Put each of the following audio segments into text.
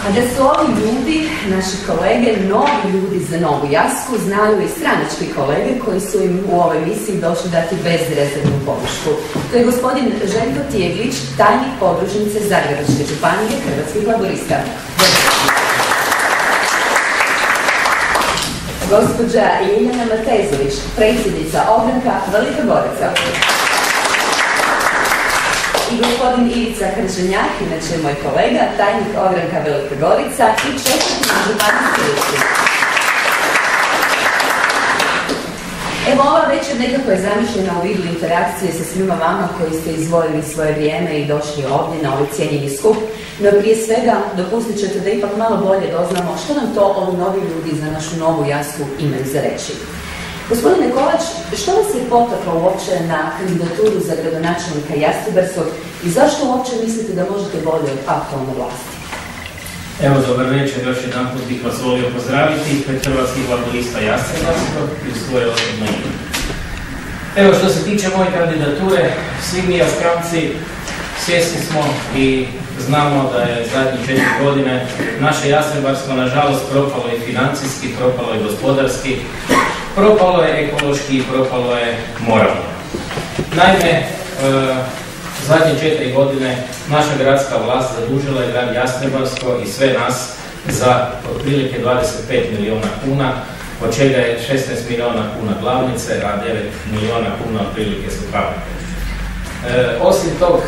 A da su ovi ljudi, naši kolege, novi ljudi za Novu Jasku, znaju i stranački kolege koji su im u ovoj misiji došli dati bezrezervnu podršku. To je gospodin Željko Tjeglić, tajnik podružnice Zagrebačke županije Hrvatskih laburista. Gospođa Ljiljana Matezović, predsjednica ogranka Velika Gorica. I gospodin Ivica Krženjak, inače moj kolega, tajnik ogranka Velika Gorica i četvrti županijski listi. Evo, ova večer nekako je zamišljena u vidu interakcije sa svima vama koji ste izdvojili svoje vrijeme i došli ovdje na ovaj cijenjeni skup. No prije svega, dopustit ćete da ipak malo bolje doznamo što nam to ovi novi ljudi za našu Novu Jasku imaju za reći. Gospodine Kovač, što vas je potaklo uopće na kandidaturu za gradonačelnika Jastrebarskog i zašto uopće mislite da možete bolje od aktualne vlasti? Evo, dobar večer, još jedan put bih vas volio pozdraviti pred Hrvatskih laburista Jastrebarskog i u svoje osobno ime. Evo, što se tiče moje kandidature, svi mi Jaskanci svjesni smo i znamo da je zadnjih 4 godine naše Jastrebarsko nažalost propalo i financijski, propalo i gospodarski, propalo je ekološki i propalo je moralno. Naime, zadnje 4 godine naša gradska vlast zadužila je grad Jastrebarsko i sve nas za otprilike 25 milijuna kuna, od čega je 16 milijuna kuna glavnice, a 9 milijuna kuna otprilike su kamate. Osim tog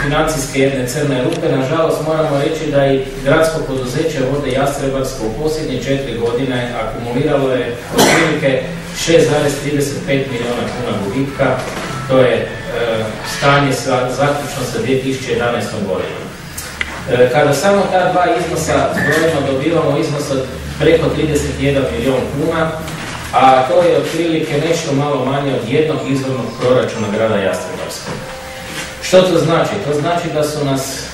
financijske jedne crne rupe, nažalost moramo reći da i gradsko poduzeće Vode Jastrebarsko u posljednje 4 godine akumuliralo je otprilike 6,35 milijuna kuna gubitka. To je stanje zaključno sa 2011. godinom. Kada samo ta dva iznosa zbrojimo, dobivamo iznos od preko 31 milijun kuna, a to je otprilike nešto malo manje od jednog izvornog proračuna grada Jastrebarskog. Što to znači? To znači da su nas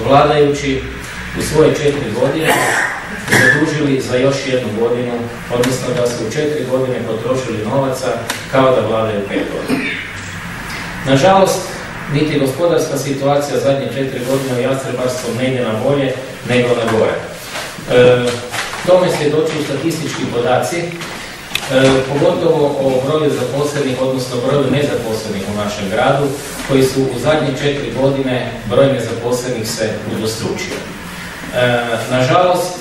vladajući u svoje 4 godine zadužili za još jednu godinu, odnosno da su u 4 godine potrošili novaca kao da vladaju 5 godina. Nažalost, niti gospodarska situacija zadnje 4 godine u Jastrebarskom ne ide na bolje, nego na gore. Tome svjedoči statistički podaci, pogotovo o broju zaposlenih, odnosno broju nezaposlenih u našem gradu, koji su u zadnje 4 godine broj nezaposlenih se udvostručio. Nažalost,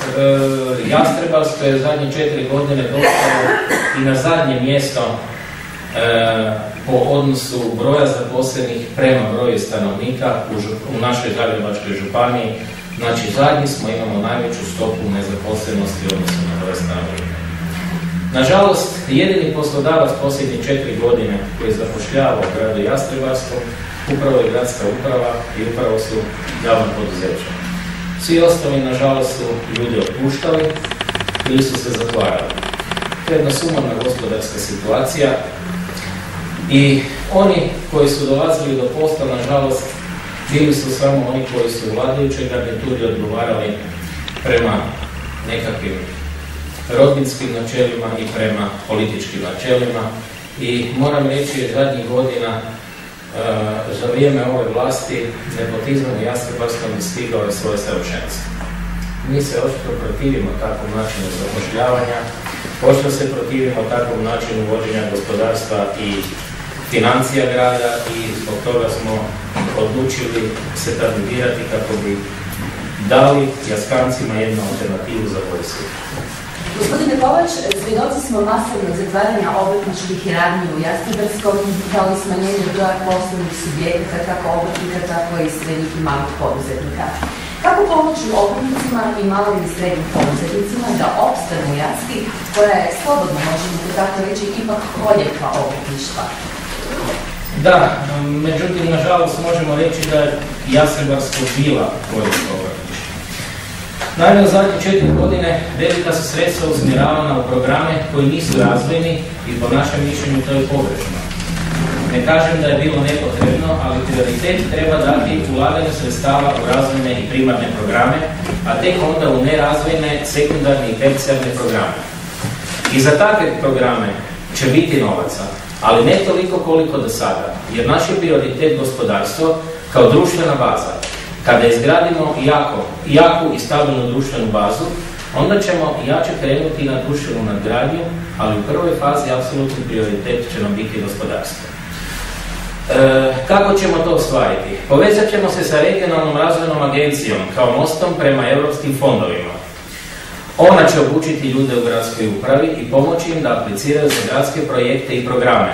Jastrebarsko je zadnje 4 godine došlo i na zadnje mjesto po odnosu broja zaposlenih prema broju stanovnika u našoj Zagrebačkoj županiji. Znači, zadnji smo, imamo najveću stopu nezaposlenosti u odnosu na broj stanovnika. Nažalost, jedini poslodavac posljednje 4 godine koji zapošljava u gradu Jastrebarskom upravo je gradska uprava i upravo su javna poduzeća. Svi ostali, nažalost, su ljudi otpuštali ili su se zatvarali. To je jedna sumorna gospodarska situacija i oni koji su dolazili do posla, nažalost, bili su samo oni koji su u vladajućoj garnituri odgovarali prema nekakvim rodbinskim načelima i prema političkim načelima. I moram reći, zadnjih godina za vrijeme ove vlasti nepotizam u Jastrebarskom stigao je svoje savršenstvo. Mi se očito protivimo takvom načinu zapošljavanja, očito se protivimo takvom načinu vođenja gospodarstva i financija grada i zbog toga smo odlučili se kandidirati kako bi dali Jaskancima jednu alternativu za bolje sutra. Gospodine Kovač, svjedoci smo masovnog zatvaranja obrtničkih radnji u Jastrebarskom, kao i smanjenje broja poslovnih subjekata, kako obrtnika, tako i srednjih i malih poduzetnika. Kako pomoći obrtnicima i malim i srednjim poduzetnicima da opstanu u Jaski, koja je, slobodno možemo tako reći, ipak koljevka obrtništva? Da, međutim, nažalost, možemo reći da je Jastrebarsko bila koljevka obrtništva. Naime, u zadnje 4 godine velika su sredstva usmjeravana u programe koji nisu razvojni i po našem mišljenju to je pogrešno. Ne kažem da je bilo nepotrebno, ali prioritet treba dati ulaganju sredstava u razvojne i primarne programe, a tek onda u nerazvojne, sekundarne i tercijarne programe. I za takve programe će biti novaca, ali ne toliko koliko do sada, jer naš je prioritet gospodarstvo kao društvena baza. Kada izgradimo jaku i stabilnu društvenu bazu, onda ćemo jače krenuti na društvenu nadgradnju, ali u prvoj fazi apsolutni prioritet će nam biti gospodarstvo. Kako ćemo to ostvariti? Povezat ćemo se sa regionalnom razvojnom agencijom kao mostom prema europskim fondovima. Ona će obučiti ljude u gradskoj upravi i pomoći im da apliciraju za gradske projekte i programe.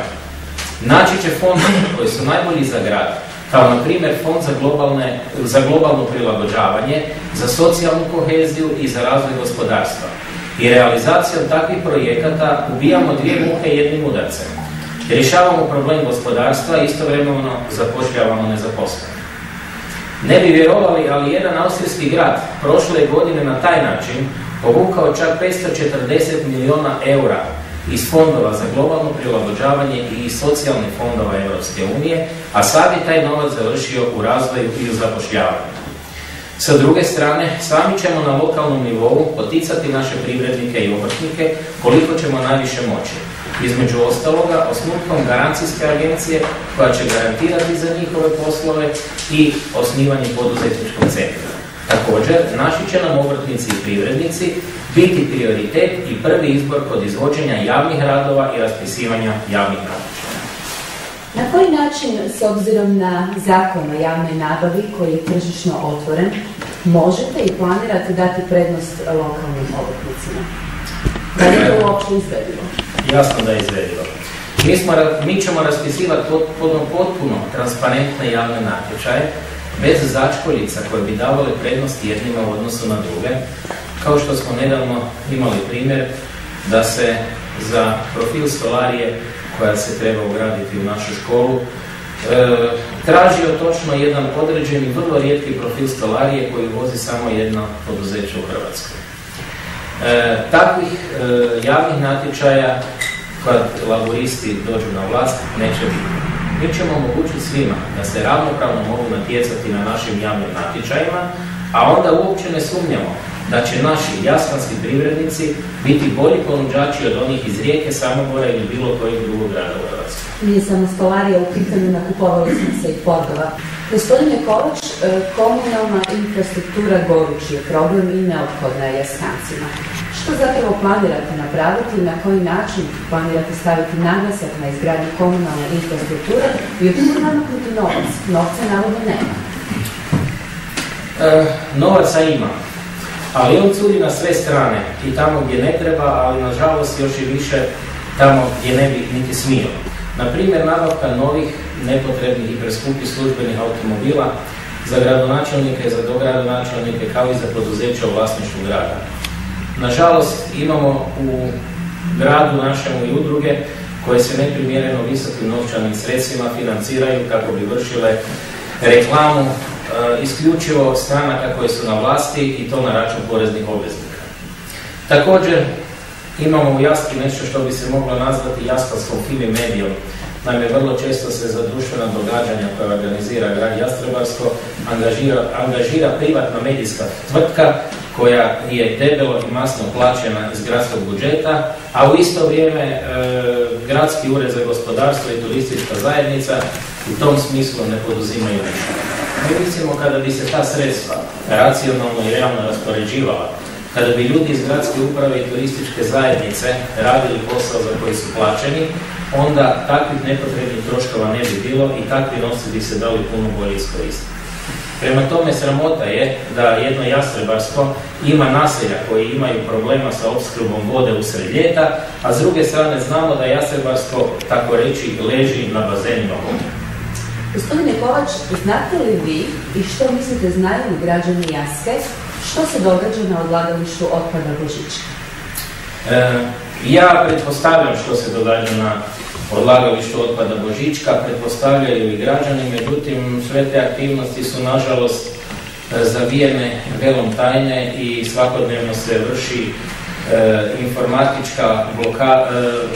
Naći će fondove koji su najbolji za grad, kao na primjer Fond za globalno prilagođavanje, za socijalnu koheziju i za razvoj gospodarstva. I realizacijom takvih projekata ubijamo dvije muhe jednim udarcem. Rješavamo problem gospodarstva i istovremeno zapošljavamo nezaposlene. Ne bi vjerovali, ali jedan austrijski grad prošle godine na taj način povukao čak 540 milijuna eura iz fondova za globalno prilagođavanje i iz socijalnih fondova Europske unije, a sad je taj novac završio u razvoju i u zapošljavanju. Sa druge strane, sami ćemo na lokalnom nivou poticati naše privrednike i obrtnike koliko ćemo najviše moći. Između ostaloga, osnutkom garancijske agencije koja će garantirati za njihove poslove i osnivanje poduzetničkog centra. Također, naši će nam obrtnici i privrednici biti prioritet i prvi izbor kod izvođenja javnih radova i raspisivanja javnih natječaja. Na koji način, s obzirom na zakon o javnoj nabavi koji je tržišno otvoren, možete i planirate dati prednost lokalnim obrtnicima? Da li je to uopće izvedivo? Jasno da je izvedivo. Mi ćemo raspisivati potpuno transparentne javne natječaje, bez začkoljica koje bi davale prednost jednima u odnosu na druge, kao što smo nedavno imali primjer da se za profil stolarije koja se treba ugraditi u našu školu tražio točno jedan određeni, vrlo rijetki profil stolarije koji vozi samo jedno poduzeće u Hrvatskoj. Takvih javnih natječaja kad laburisti dođu na vlast neće biti. Mi ćemo omogućiti svima da se ravnopravno mogu natjecati na našim javnim natječajima, a onda uopće ne sumnjamo da će naši jaskanski privrednici biti bolji ponuđači od onih iz Rijeke, Samobora ili bilo kojeg drugog grada u Hrvatskoj. Nije samo stolarija u pitanju, nakupovali smo se i Fordova. Gospodine Kovač, komunalna infrastruktura gorući je problem i neophodna je Jaskancima. Što zapravo planirate napraviti i na koji način planirate staviti naglasak na izgradnju komunalne infrastrukture i od kuda namaknuti novac? Novca navodno nema. Novaca ima, ali on curi na sve strane i tamo gdje ne treba, ali nažalost još i više tamo gdje ne bi niti smio. Na primjer, nabavka novih, nepotrebnih i preskupih službenih automobila za gradonačelnike, za dogradonačelnike, kao i za poduzeća u vlasništvu grada. Nažalost, imamo u gradu našemu i udruge koje se neprimjereno visokim novčanim sredstvima financiraju kako bi vršile reklamu isključivo stranaka koje su na vlasti i to na račun poreznih obveznika. Također, imamo u Jaski nešto što bi se moglo nazvati jaskanskom Fimi Medijom. Naime, vrlo često se za društvena događanja koja organizira grad Jastrebarsko angažira privatna medijska tvrtka koja je debelo i masno plaćena iz gradskog budžeta, a u isto vrijeme Gradski ured za gospodarstvo i turistička zajednica u tom smislu ne poduzimaju ništa. Mi mislimo kada bi se ta sredstva racionalno i realno raspoređivala, kada bi ljudi iz gradske uprave i turističke zajednice radili posao za koji su plaćeni, onda takvih nepotrebnih troškova ne bi bilo i takvi novci bi se dali puno bolje iskoristiti. Prema tome, sramota je da jedno Jastrebarsko ima naselja koji imaju problema sa opskrbom vode usred ljeta, a s druge strane znamo da Jastrebarsko, tako reći, leži na bazenima vode. Gospodine Kovač, znate li vi i što mislite znaju li građani Jaske što se događa na odlagalištu otpada Božička? Ja pretpostavljam što se događa na odlagalištu otpada Božička, pretpostavljaju i građani, međutim sve te aktivnosti su nažalost zavijene velom tajne i svakodnevno se vrši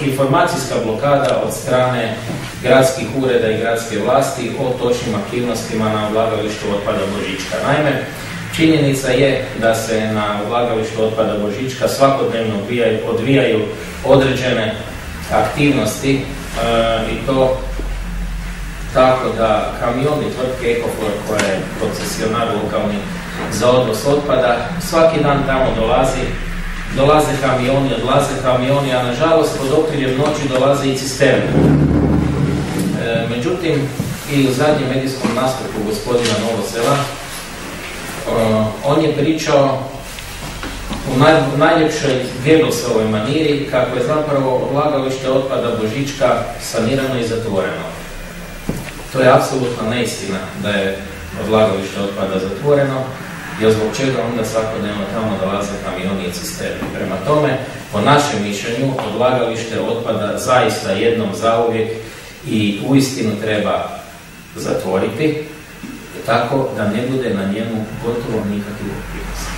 informacijska blokada od strane gradskih ureda i gradske vlasti o točnim aktivnostima na odlagalištu otpada Božička. Naime, činjenica je da se na odlagalištu otpada Božička svakodnevno odvijaju određene aktivnosti i to tako da kamioni tvrtke Ekofor, koja je koncesionar lokalni za odvoz otpada, svaki dan tamo dolaze kamioni, odlaze kamioni, a nažalost pod okriljem noći dolaze i cisterne. Međutim, i u zadnjem medijskom nastupu gospodina Novosela, on je pričao u najljepšoj Goebbelsovoj maniri kako je zapravo odlagalište otpada Božička sanirano i zatvoreno. To je apsolutna neistina da je odlagalište otpada zatvoreno, jer zbog čega onda svakodnevno tamo dolaze kamioni i cisterni. Prema tome, po našem mišljenju, odlagalište otpada zaista jednom zauvijek i uistinu treba zatvoriti, tako da ne bude na njemu gotovo nikakvih otpada.